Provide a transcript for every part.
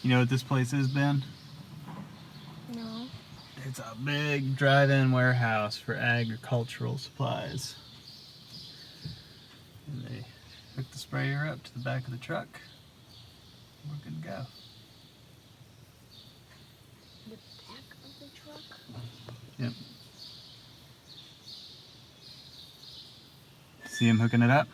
You know what this place is, Ben? No. It's a big drive-in warehouse for agricultural supplies. And they hook the sprayer up to the back of the truck. We're good to go. The back of the truck? Yep. See him hooking it up?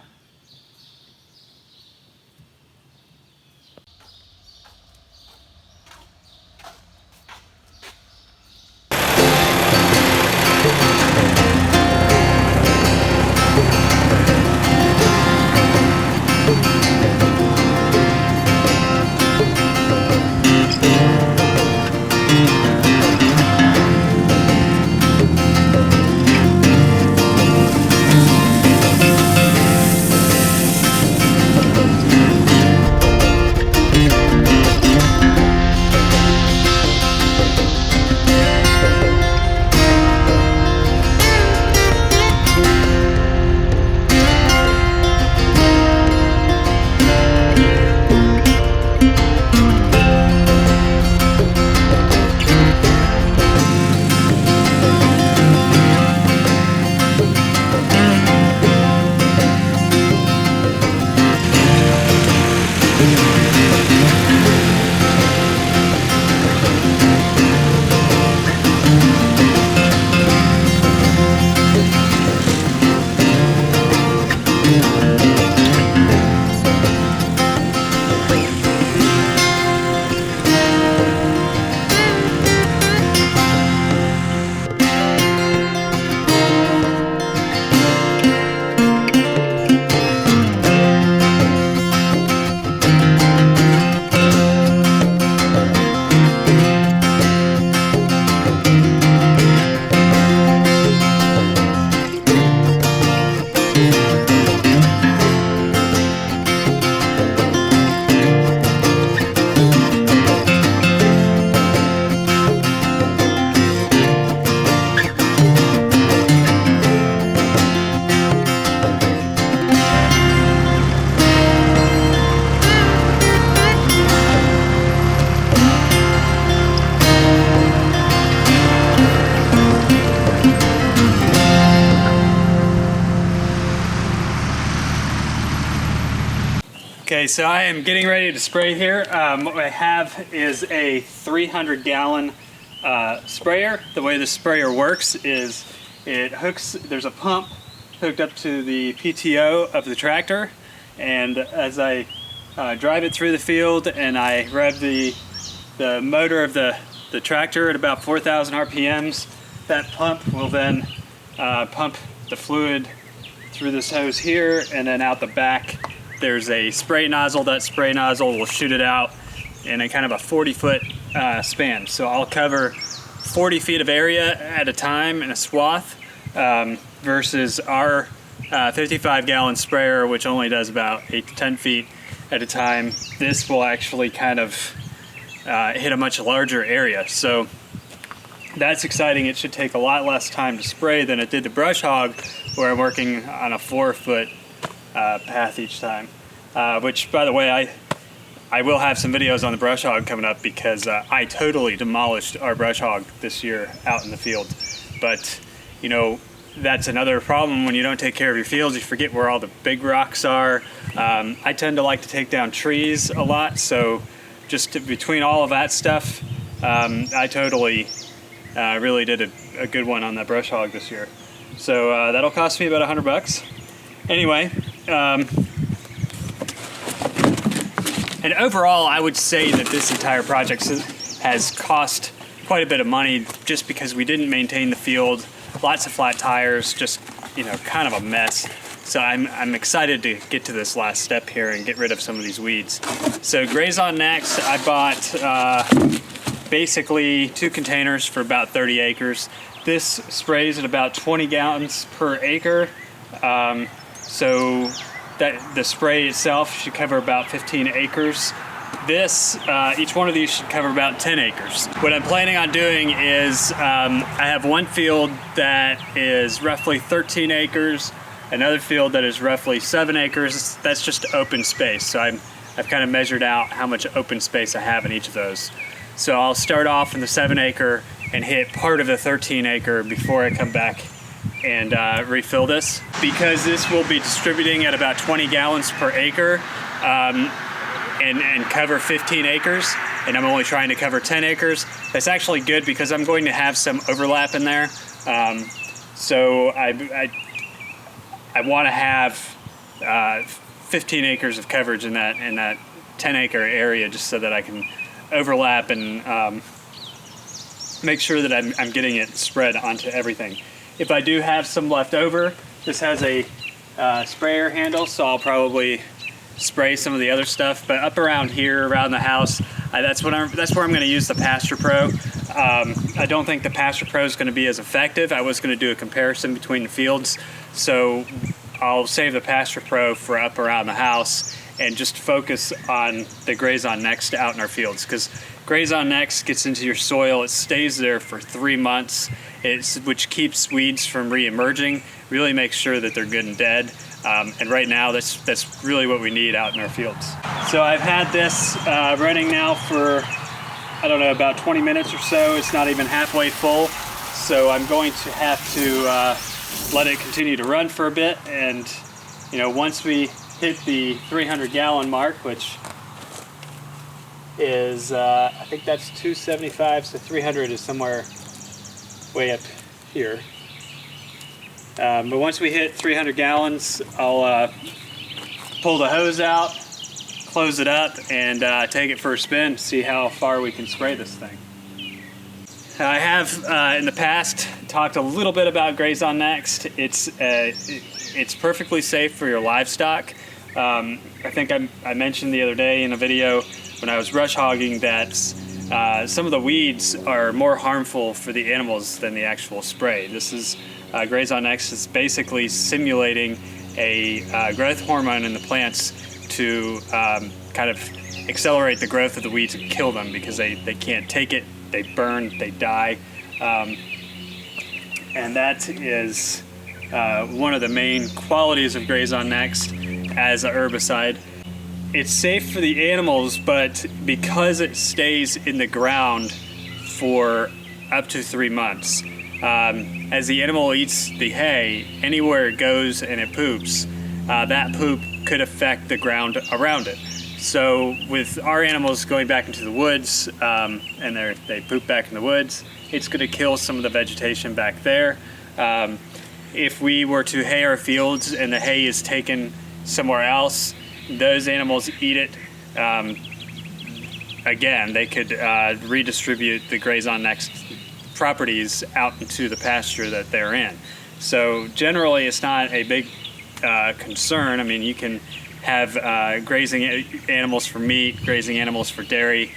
Okay, so I am getting ready to spray here. What I have is a 300-gallon sprayer. The way the sprayer works is there's a pump hooked up to the PTO of the tractor, and as I drive it through the field and I rev the motor of the tractor at about 4,000 RPMs, that pump will then pump the fluid through this hose here, and then out the back there's a spray nozzle. That spray nozzle will shoot it out in a kind of a 40-foot span. So I'll cover 40 feet of area at a time in a swath versus our 55-gallon sprayer, which only does about 8 to 10 feet at a time. This will actually kind of hit a much larger area. So that's exciting. It should take a lot less time to spray than it did the brush hog, where I'm working on a 4-foot path each time, which, by the way, I will have some videos on the brush hog coming up, because I totally demolished our brush hog this year out in the field. But you know, that's another problem when you don't take care of your fields. You forget where all the big rocks are. I tend to like to take down trees a lot, so just between all of that stuff, I totally really did a good one on that brush hog this year. So that'll cost me about $100. Anyway, and overall, I would say that this entire project has cost quite a bit of money, just because we didn't maintain the field. Lots of flat tires, just, you know, kind of a mess. So I'm excited to get to this last step here and get rid of some of these weeds. So GrazeOn Next, I bought basically 2 containers for about 30 acres. This sprays at about 20 gallons per acre. So that the spray itself should cover about 15 acres. Each one of these should cover about 10 acres. What I'm planning on doing is I have one field that is roughly 13 acres, another field that is roughly 7 acres. That's just open space. So I'm I've kind of measured out how much open space I have in each of those. So I'll start off in the 7-acre and hit part of the 13-acre before I come back and refill this. Because this will be distributing at about 20 gallons per acre and cover 15 acres, and I'm only trying to cover 10 acres. That's actually good because I'm going to have some overlap in there. So I want to have 15 acres of coverage in that 10-acre area, just so that I can overlap and make sure that I'm getting it spread onto everything. If I do have some left over, this has a sprayer handle, so I'll probably spray some of the other stuff. But up around here, around the house, that's where I'm going to use the Pasture Pro. I don't think the Pasture Pro is going to be as effective. I was going to do a comparison between the fields, so I'll save the Pasture Pro for up around the house and just focus on the GrazeOn Next out in our fields, because GrazeOn Next gets into your soil, it stays there for 3 months, which keeps weeds from re-emerging, really makes sure that they're good and dead. And right now, that's really what we need out in our fields. So I've had this running now for, I don't know, about 20 minutes or so. It's not even halfway full. So I'm going to have to let it continue to run for a bit. And, once we hit the 300 gallon mark, which is, I think that's 275, so 300 is somewhere way up here. But once we hit 300 gallons, I'll pull the hose out, close it up, and take it for a spin, see how far we can spray this thing. I have in the past talked a little bit about GrazeOn Next. It's perfectly safe for your livestock. I think I mentioned the other day in a video when I was brush hogging that some of the weeds are more harmful for the animals than the actual spray. This is GrazeOn Next is basically simulating a growth hormone in the plants to kind of accelerate the growth of the weeds and kill them, because they can't take it, they burn, they die. And that is one of the main qualities of GrazeOn Next as a herbicide. It's safe for the animals, but because it stays in the ground for up to 3 months, as the animal eats the hay, anywhere it goes and it poops, that poop could affect the ground around it. So with our animals going back into the woods, and they poop back in the woods, it's going to kill some of the vegetation back there. If we were to hay our fields and the hay is taken somewhere else, those animals eat it. Again, they could redistribute the GrazeOn Next properties out into the pasture that they're in. So generally it's not a big concern. I mean, you can have grazing animals for meat, grazing animals for dairy,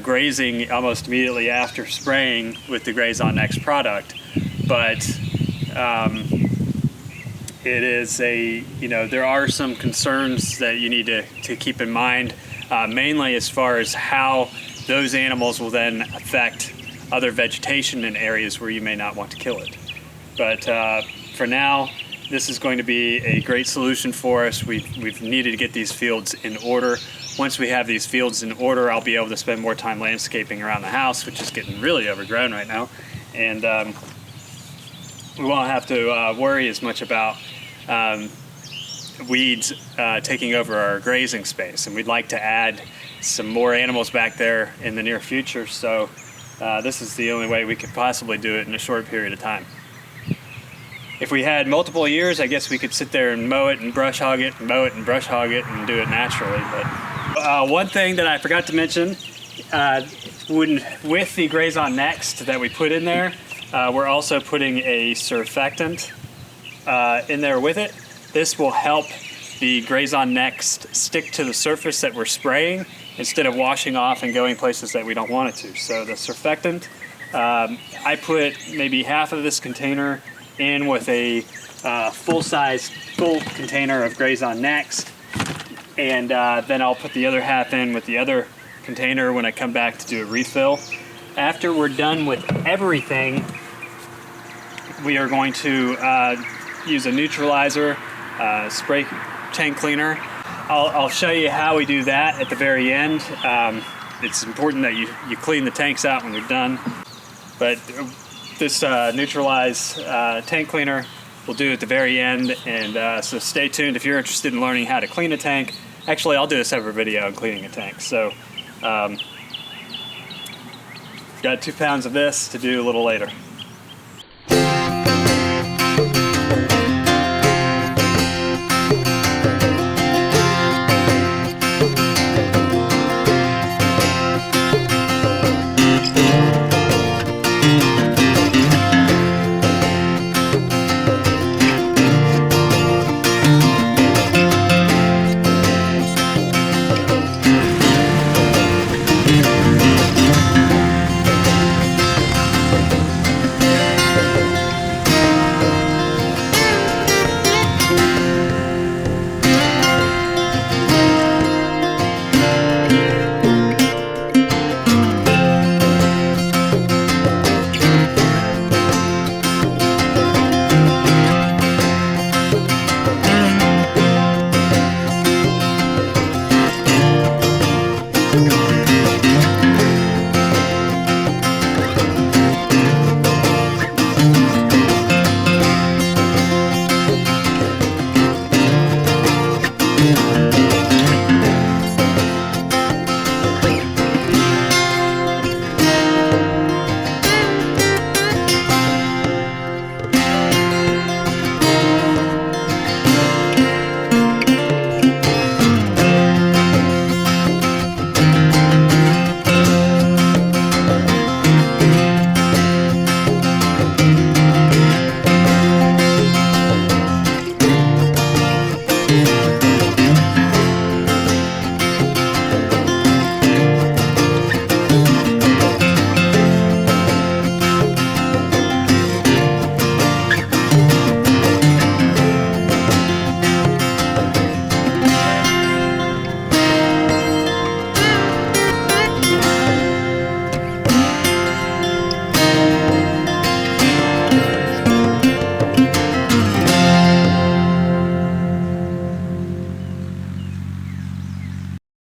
grazing almost immediately after spraying with the GrazeOn Next product. But it is there are some concerns that you need to keep in mind, mainly as far as how those animals will then affect other vegetation in areas where you may not want to kill it. But for now, this is going to be a great solution for us. We've needed to get these fields in order. Once we have these fields in order, I'll be able to spend more time landscaping around the house, which is getting really overgrown right now. And we won't have to worry as much about weeds taking over our grazing space. And we'd like to add some more animals back there in the near future. So this is the only way we could possibly do it in a short period of time. If we had multiple years, I guess we could sit there and mow it and brush hog it, and mow it and brush hog it, and do it naturally. But one thing that I forgot to mention, with the GrazeOn Next that we put in there, we're also putting a surfactant in there with it. This will help the GrazeOn Next stick to the surface that we're spraying instead of washing off and going places that we don't want it to. So the surfactant, I put maybe half of this container in with a full container of GrazeOn Next, and then I'll put the other half in with the other container when I come back to do a refill. After we're done with everything, we are going to use a neutralizer, spray tank cleaner, I'll show you how we do that at the very end. It's important that you clean the tanks out when you're done. But this neutralize tank cleaner we'll do at the very end, and so stay tuned if you're interested in learning how to clean a tank. Actually, I'll do a separate video on cleaning a tank. So got 2 pounds of this to do a little later.